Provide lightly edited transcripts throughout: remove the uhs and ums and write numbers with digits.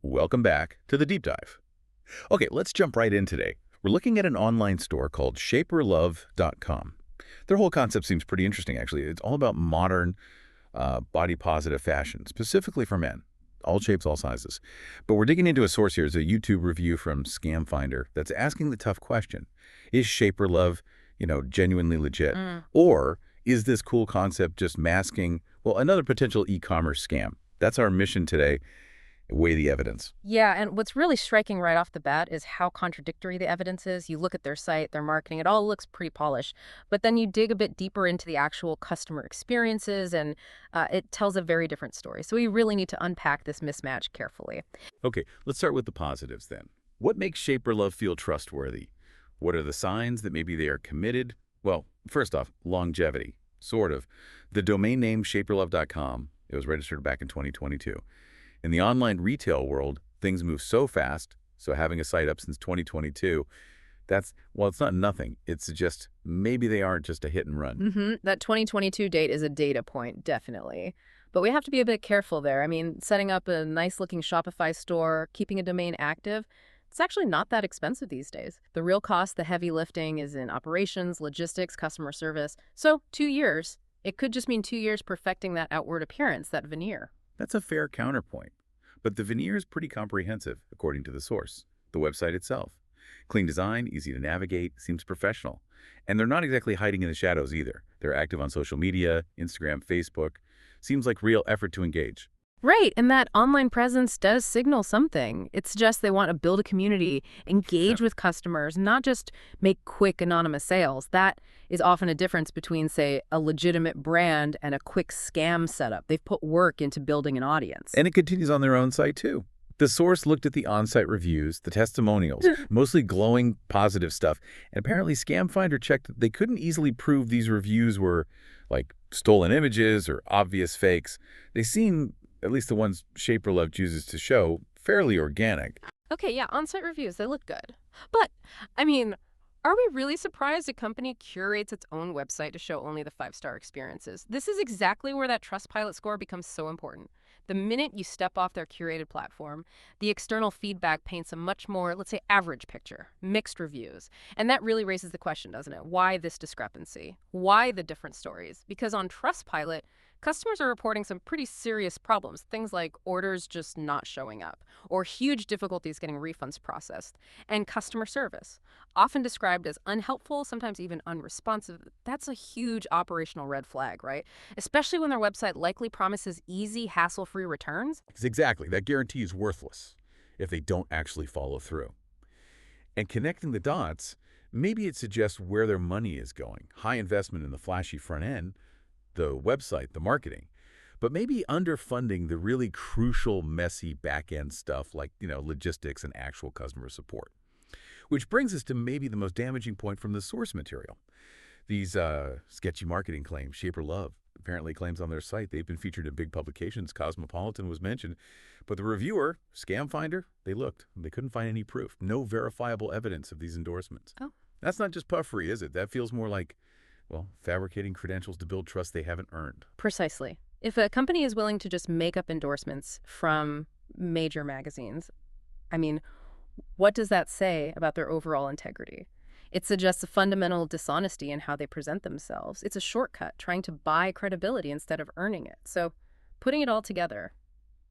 Welcome back to the deep dive. Okay, let's jump right in today. We're looking at an online store called ShaperLuv.com. Their whole concept seems pretty interesting, actually. It's all about modern, body-positive fashion, specifically for men. All shapes, all sizes. But we're digging into a source here. It's a YouTube review from Scam Finder that's asking the tough question. Is ShaperLuv, genuinely legit? Or is this cool concept just masking, well, another potential e-commerce scam? That's our mission today. Weigh the evidence. Yeah, and what's really striking right off the bat is how contradictory the evidence is. You look at their site, their marketing, it all looks pretty polished. But then you dig a bit deeper into the actual customer experiences, and it tells a very different story. So we really need to unpack this mismatch carefully. Okay, let's start with the positives then. What makes ShaperLuv feel trustworthy? What are the signs that maybe they are committed? Well, first off, longevity. Sort of. The domain name ShaperLuv.com, it was registered back in 2022. In the online retail world, things move so fast, so having a site up since 2022, well, it's not nothing. It suggests maybe they aren't just a hit and run. That 2022 date is a data point, definitely. But we have to be a bit careful there. I mean, setting up a nice-looking Shopify store, keeping a domain active, it's actually not that expensive these days. The real cost, the heavy lifting, is in operations, logistics, customer service. So 2 years. It could just mean 2 years perfecting that outward appearance, that veneer. That's a fair counterpoint. But the veneer is pretty comprehensive, according to the source, the website itself. Clean design, easy to navigate, seems professional. And they're not exactly hiding in the shadows either. They're active on social media, Instagram, Facebook. Seems like real effort to engage. Right, and that online presence does signal something. It's just they want to build a community, engage with customers, not just make quick anonymous sales. That is often a difference between, say, a legitimate brand and a quick scam setup. They've put work into building an audience. And it continues on their own site, too. The source looked at the on-site reviews, the testimonials, mostly glowing positive stuff. And apparently Scam Finder checked that they couldn't easily prove these reviews were like stolen images or obvious fakes. They seem, at least the ones ShaperLuv chooses to show, fairly organic. Okay, yeah, on-site reviews, they look good. But, I mean, are we really surprised a company curates its own website to show only the 5-star experiences? This is exactly where that Trustpilot score becomes so important. The minute you step off their curated platform, the external feedback paints a much more, let's say, average picture, mixed reviews. And that really raises the question, doesn't it? Why this discrepancy? Why the different stories? Because on Trustpilot, customers are reporting some pretty serious problems, things like orders just not showing up, or huge difficulties getting refunds processed, and customer service, often described as unhelpful, sometimes even unresponsive. That's a huge operational red flag, right? Especially when their website likely promises easy, hassle-free returns. Exactly. That guarantee is worthless if they don't actually follow through. And connecting the dots, maybe it suggests where their money is going. High investment in the flashy front end, the website, the marketing, but maybe underfunding the really crucial, messy back-end stuff like, logistics and actual customer support. Which brings us to maybe the most damaging point from the source material. These sketchy marketing claims, ShaperLuv apparently claims on their site they've been featured in big publications. Cosmopolitan was mentioned, but the reviewer, Scam Finder, they looked. They couldn't find any proof, no verifiable evidence of these endorsements. Oh. That's not just puffery, is it? That feels more like, well, fabricating credentials to build trust they haven't earned. Precisely. If a company is willing to just make up endorsements from major magazines, I mean, what does that say about their overall integrity? It suggests a fundamental dishonesty in how they present themselves. It's a shortcut, trying to buy credibility instead of earning it. So, putting it all together,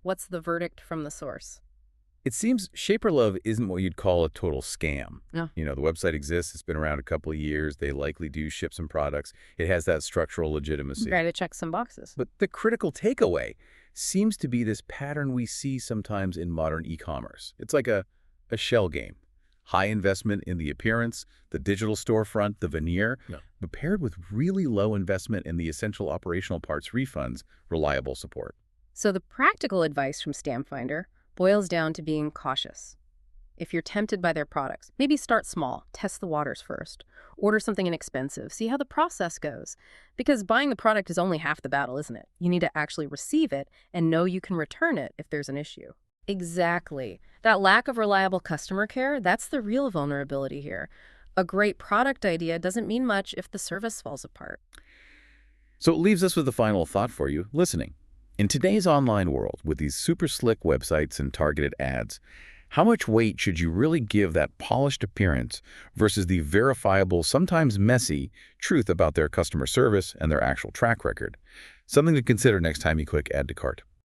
what's the verdict from the source? It seems ShaperLuv isn't what you'd call a total scam. No. The website exists. It's been around a couple of years. They likely do ship some products. It has that structural legitimacy. Try to check some boxes. But the critical takeaway seems to be this pattern we see sometimes in modern e-commerce. It's like a shell game. High investment in the appearance, the digital storefront, the veneer, but paired with really low investment in the essential operational parts, refunds, reliable support. So the practical advice from Scam Finder boils down to being cautious. If you're tempted by their products, maybe start small, test the waters first. Order something inexpensive, see how the process goes. Because buying the product is only half the battle, isn't it? You need to actually receive it and know you can return it if there's an issue. Exactly. That lack of reliable customer care, that's the real vulnerability here. A great product idea doesn't mean much if the service falls apart. So it leaves us with a final thought for you, listening. In today's online world, with these super slick websites and targeted ads, how much weight should you really give that polished appearance versus the verifiable, sometimes messy, truth about their customer service and their actual track record? Something to consider next time you click Add to Cart.